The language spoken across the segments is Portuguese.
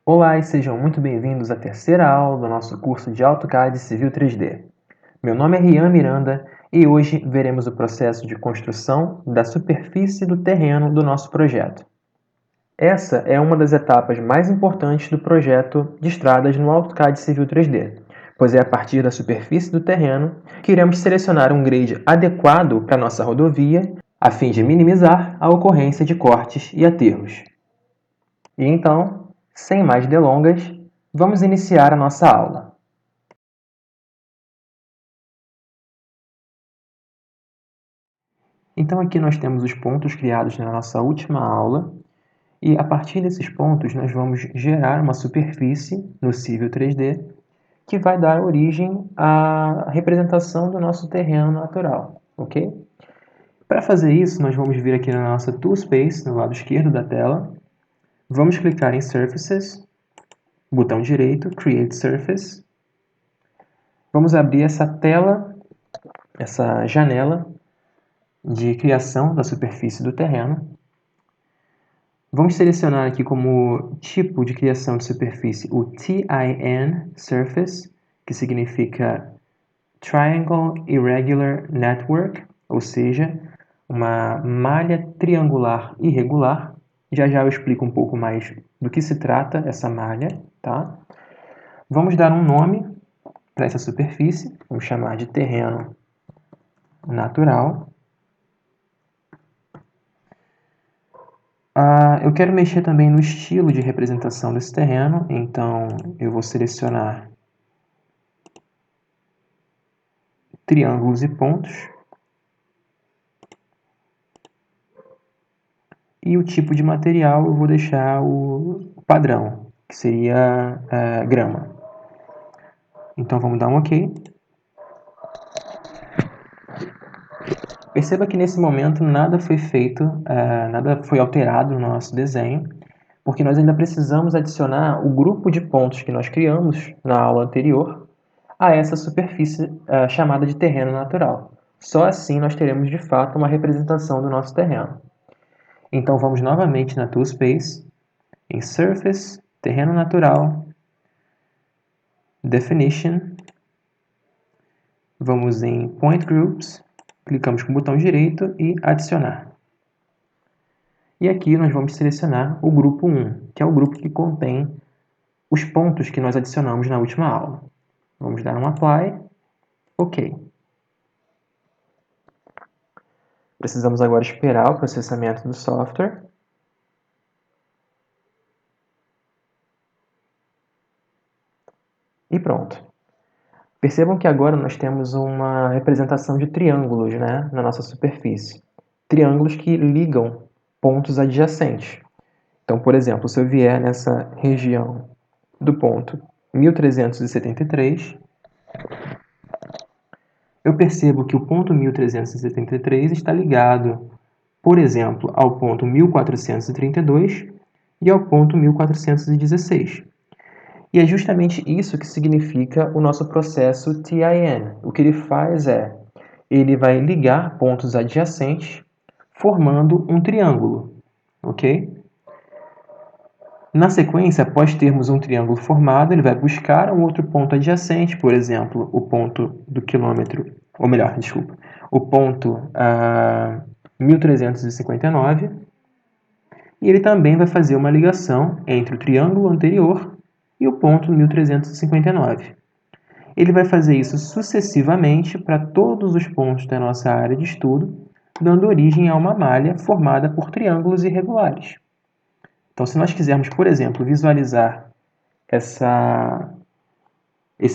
Olá e sejam muito bem-vindos à terceira aula do nosso curso de AutoCAD Civil 3D. Meu nome é Rian Miranda e hoje veremos o processo de construção da superfície do terreno do nosso projeto. Essa é uma das etapas mais importantes do projeto de estradas no AutoCAD Civil 3D, pois é a partir da superfície do terreno que iremos selecionar um grade adequado para nossa rodovia, a fim de minimizar a ocorrência de cortes e aterros. E então, sem mais delongas, vamos iniciar a nossa aula. Então aqui nós temos os pontos criados na nossa última aula, e a partir desses pontos nós vamos gerar uma superfície no Civil 3D que vai dar origem à representação do nosso terreno natural, ok? Para fazer isso, nós vamos vir aqui na nossa Toolspace, no lado esquerdo da tela, vamos clicar em Surfaces, botão direito, Create Surface, vamos abrir essa tela, essa janela de criação da superfície do terreno. Vamos selecionar aqui como tipo de criação de superfície o TIN Surface, que significa Triangle Irregular Network, ou seja, uma malha triangular irregular. Já já eu explico um pouco mais do que se trata essa malha, tá? Vamos dar um nome para essa superfície, vamos chamar de terreno natural. Eu quero mexer também no estilo de representação desse terreno, então eu vou selecionar triângulos e pontos. E o tipo de material eu vou deixar o padrão, que seria grama. Então vamos dar um OK. Perceba que nesse momento nada foi feito, nada foi alterado no nosso desenho, porque nós ainda precisamos adicionar o grupo de pontos que nós criamos na aula anterior a essa superfície chamada de terreno natural. Só assim nós teremos de fato uma representação do nosso terreno. Então vamos novamente na Toolspace, em Surface, Terreno Natural, Definition, vamos em Point Groups, clicamos com o botão direito e Adicionar. E aqui nós vamos selecionar o grupo 1, que é o grupo que contém os pontos que nós adicionamos na última aula. Vamos dar um Apply, OK. Precisamos agora esperar o processamento do software. E pronto. Percebam que agora nós temos uma representação de triângulos, né, na nossa superfície. Triângulos que ligam pontos adjacentes. Então, por exemplo, se eu vier nessa região do ponto 1373, eu percebo que o ponto 1373 está ligado, por exemplo, ao ponto 1432 e ao ponto 1416. E é justamente isso que significa o nosso processo TIN. O que ele faz é, ele vai ligar pontos adjacentes, formando um triângulo, ok? Na sequência, após termos um triângulo formado, ele vai buscar um outro ponto adjacente, por exemplo, o ponto do quilômetro, ou melhor, desculpa, o ponto 1359, e ele também vai fazer uma ligação entre o triângulo anterior e o ponto 1359. Ele vai fazer isso sucessivamente para todos os pontos da nossa área de estudo, dando origem a uma malha formada por triângulos irregulares. Então, se nós quisermos, por exemplo, visualizar esse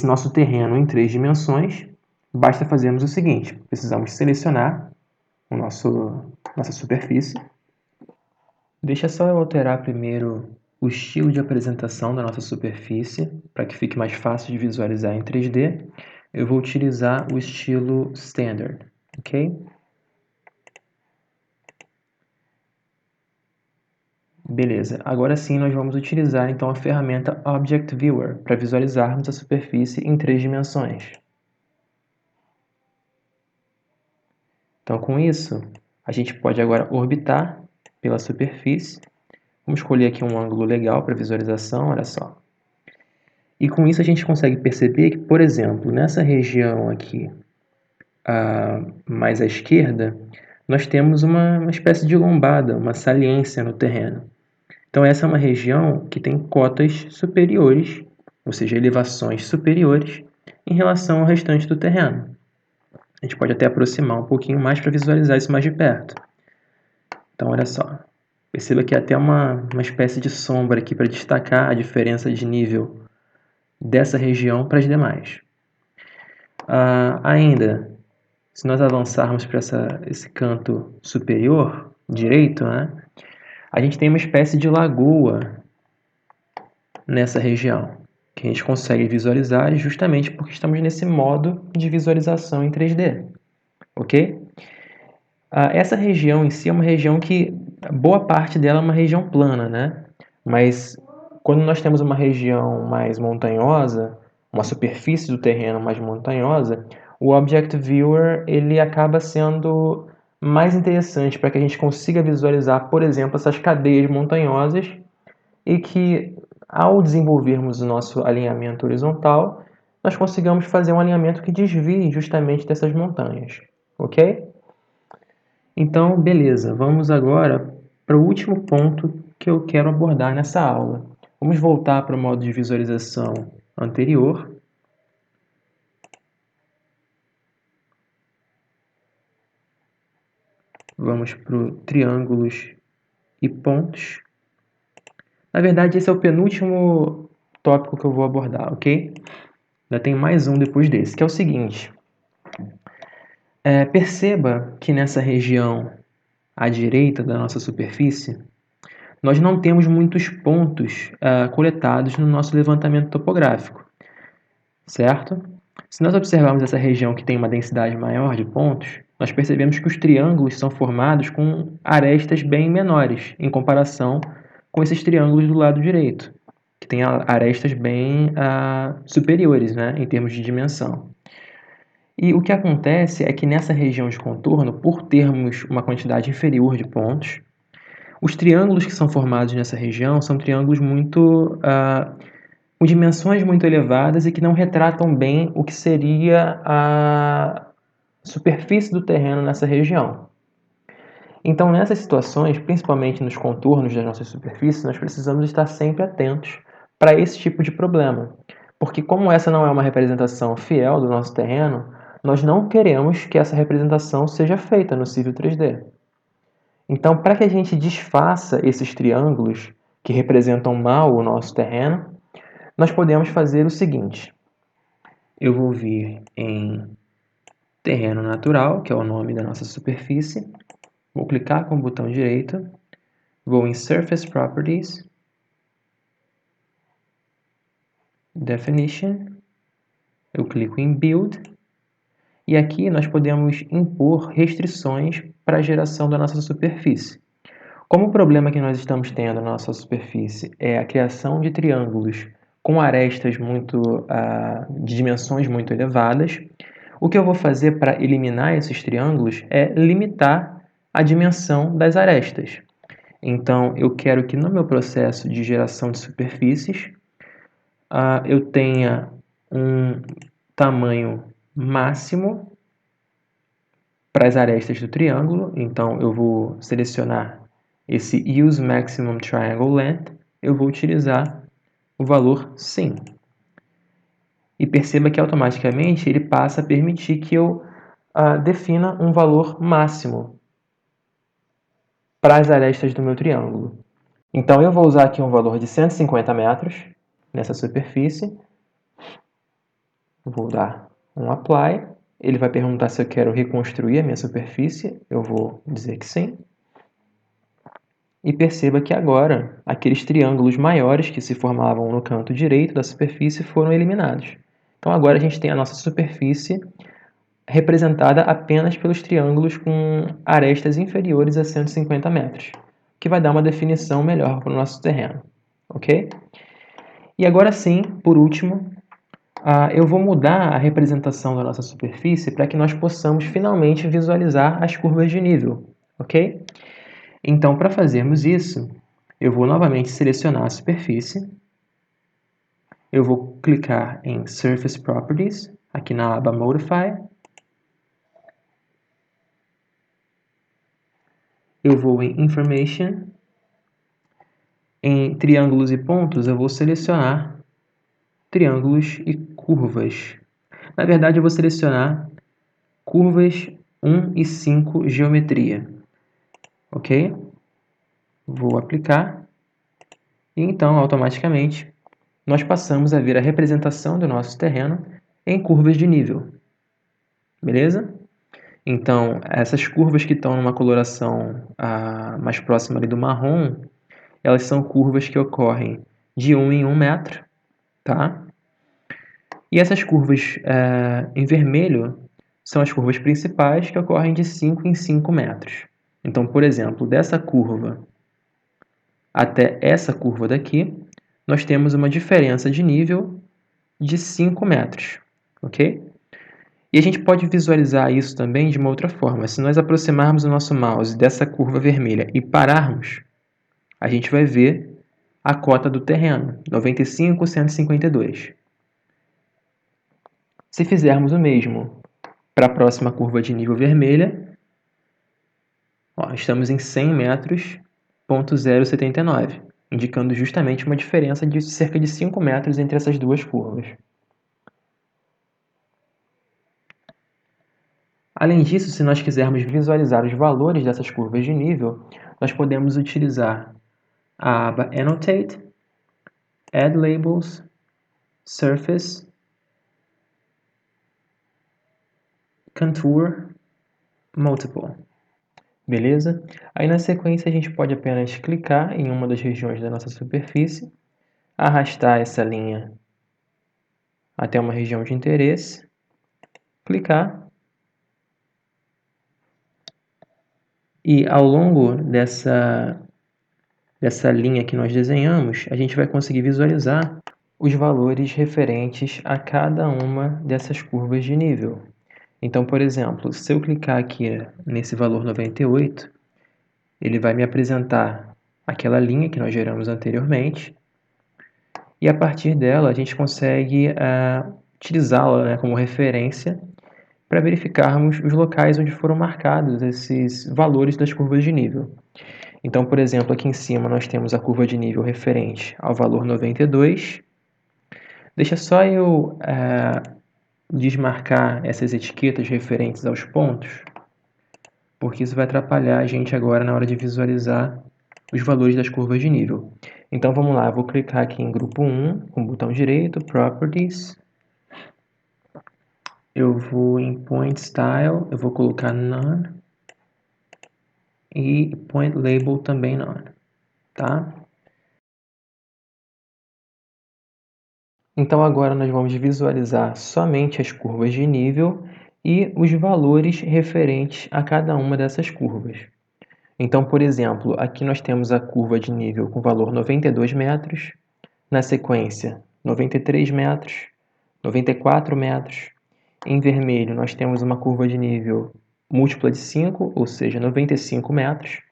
nosso terreno em 3 dimensões, basta fazermos o seguinte: precisamos selecionar nossa superfície. Deixa só eu alterar primeiro o estilo de apresentação da nossa superfície, para que fique mais fácil de visualizar em 3D. Eu vou utilizar o estilo Standard, ok? Beleza, agora sim nós vamos utilizar então a ferramenta Object Viewer para visualizarmos a superfície em 3 dimensões. Então com isso, a gente pode agora orbitar pela superfície. Vamos escolher aqui um ângulo legal para visualização, olha só. E com isso a gente consegue perceber que, por exemplo, nessa região aqui, mais à esquerda, nós temos uma espécie de lombada, uma saliência no terreno. Então essa é uma região que tem cotas superiores, ou seja, elevações superiores em relação ao restante do terreno. A gente pode até aproximar um pouquinho mais para visualizar isso mais de perto. Então olha só, perceba que há até uma espécie de sombra aqui para destacar a diferença de nível dessa região para as demais. Ainda, se nós avançarmos para esse canto superior direito, né, a gente tem uma espécie de lagoa nessa região, que a gente consegue visualizar justamente porque estamos nesse modo de visualização em 3D, ok? Essa região em si é uma região que, boa parte dela é uma região plana, né? Mas quando nós temos uma região mais montanhosa, uma superfície do terreno mais montanhosa, o Object Viewer ele acaba sendo mais interessante para que a gente consiga visualizar, por exemplo, essas cadeias montanhosas e que, ao desenvolvermos o nosso alinhamento horizontal, nós consigamos fazer um alinhamento que desvie justamente dessas montanhas, ok? Então, beleza, vamos agora para o último ponto que eu quero abordar nessa aula. Vamos voltar para o modo de visualização anterior. Vamos para o triângulos e pontos. Na verdade, esse é o penúltimo tópico que eu vou abordar, ok? Ainda tem mais um depois desse, que é o seguinte. Perceba que nessa região à direita da nossa superfície, nós não temos muitos pontos coletados no nosso levantamento topográfico, certo? Se nós observarmos essa região que tem uma densidade maior de pontos, nós percebemos que os triângulos são formados com arestas bem menores, em comparação com esses triângulos do lado direito, que têm arestas bem superiores, né, em termos de dimensão. E o que acontece é que nessa região de contorno, por termos uma quantidade inferior de pontos, os triângulos que são formados nessa região são triângulos com dimensões muito elevadas e que não retratam bem o que seria a superfície do terreno nessa região. Então, nessas situações, principalmente nos contornos das nossas superfícies, nós precisamos estar sempre atentos para esse tipo de problema, porque como essa não é uma representação fiel do nosso terreno, nós não queremos que essa representação seja feita no Civil 3D. Então, para que a gente desfaça esses triângulos que representam mal o nosso terreno, nós podemos fazer o seguinte. Eu vou vir em terreno natural, que é o nome da nossa superfície. Vou clicar com o botão direito. Vou em Surface Properties. Definition. Eu clico em Build. E aqui nós podemos impor restrições para a geração da nossa superfície. Como o problema que nós estamos tendo na nossa superfície é a criação de triângulos com arestas de dimensões muito elevadas, o que eu vou fazer para eliminar esses triângulos é limitar a dimensão das arestas. Então, eu quero que no meu processo de geração de superfícies, eu tenha um tamanho máximo para as arestas do triângulo. Então, eu vou selecionar esse Use Maximum Triangle Length, eu vou utilizar o valor 100. E perceba que automaticamente ele passa a permitir que eu defina um valor máximo para as arestas do meu triângulo. Então eu vou usar aqui um valor de 150 metros nessa superfície. Vou dar um Apply. Ele vai perguntar se eu quero reconstruir a minha superfície. Eu vou dizer que sim. E perceba que agora aqueles triângulos maiores que se formavam no canto direito da superfície foram eliminados. Então agora a gente tem a nossa superfície representada apenas pelos triângulos com arestas inferiores a 150 metros, que vai dar uma definição melhor para o nosso terreno, ok? E agora sim, por último, eu vou mudar a representação da nossa superfície para que nós possamos finalmente visualizar as curvas de nível, ok? Então, para fazermos isso, Eu vou novamente selecionar a superfície. Eu vou clicar em Surface Properties, aqui na aba Modify. Eu vou em Information. Em triângulos e pontos, eu vou selecionar triângulos e curvas. Na verdade, eu vou selecionar curvas 1 e 5 geometria. Ok? Vou aplicar. E então, automaticamente, nós passamos a ver a representação do nosso terreno em curvas de nível. Beleza? Então, essas curvas que estão numa coloração mais próxima ali do marrom, elas são curvas que ocorrem de 1 em 1 metro, tá? E essas curvas em vermelho são as curvas principais que ocorrem de 5 em 5 metros. Então, por exemplo, dessa curva até essa curva daqui, nós temos uma diferença de nível de 5 metros, ok? E a gente pode visualizar isso também de uma outra forma. Se nós aproximarmos o nosso mouse dessa curva vermelha e pararmos, a gente vai ver a cota do terreno, 95,152. Se fizermos o mesmo para a próxima curva de nível vermelha, estamos em 100 metros, 0,79, indicando justamente uma diferença de cerca de 5 metros entre essas duas curvas. Além disso, se nós quisermos visualizar os valores dessas curvas de nível, nós podemos utilizar a aba Annotate, Add Labels, Surface, Contour, Multiple. Beleza? Aí na sequência a gente pode apenas clicar em uma das regiões da nossa superfície, arrastar essa linha até uma região de interesse, clicar e ao longo dessa linha que nós desenhamos, a gente vai conseguir visualizar os valores referentes a cada uma dessas curvas de nível. Então, por exemplo, se eu clicar aqui nesse valor 98, ele vai me apresentar aquela linha que nós geramos anteriormente, e a partir dela a gente consegue utilizá-la como referência para verificarmos os locais onde foram marcados esses valores das curvas de nível. Então, por exemplo, aqui em cima nós temos a curva de nível referente ao valor 92. Deixa só eu desmarcar essas etiquetas referentes aos pontos, porque isso vai atrapalhar a gente agora na hora de visualizar os valores das curvas de nível. Então vamos lá, eu vou clicar aqui em grupo 1, com o botão direito, Properties. Eu vou em Point Style, eu vou colocar None. E Point Label também None, tá? Então agora nós vamos visualizar somente as curvas de nível e os valores referentes a cada uma dessas curvas. Então, por exemplo, aqui nós temos a curva de nível com valor 92 metros, na sequência 93 metros, 94 metros. Em vermelho nós temos uma curva de nível múltipla de 5, ou seja, 95 metros,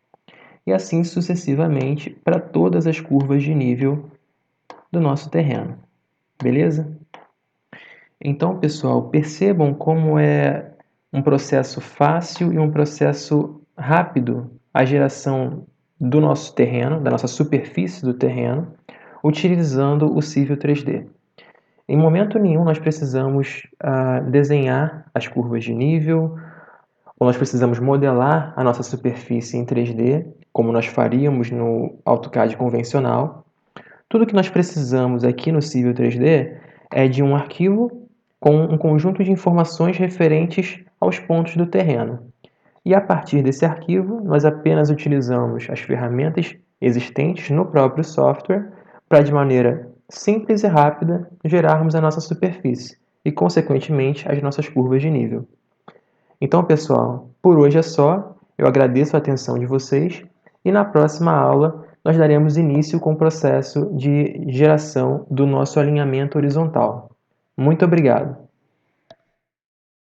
e assim sucessivamente para todas as curvas de nível do nosso terreno. Beleza? Então, pessoal, percebam como é um processo fácil e um processo rápido a geração do nosso terreno, da nossa superfície do terreno, utilizando o Civil 3D. Em momento nenhum nós precisamos desenhar as curvas de nível, ou nós precisamos modelar a nossa superfície em 3D, como nós faríamos no AutoCAD convencional. Tudo que nós precisamos aqui no Civil 3D é de um arquivo com um conjunto de informações referentes aos pontos do terreno. E a partir desse arquivo, nós apenas utilizamos as ferramentas existentes no próprio software para, de maneira simples e rápida, gerarmos a nossa superfície e, consequentemente, as nossas curvas de nível. Então, pessoal, por hoje é só. Eu agradeço a atenção de vocês e na próxima aula nós daremos início com o processo de geração do nosso alinhamento horizontal. Muito obrigado!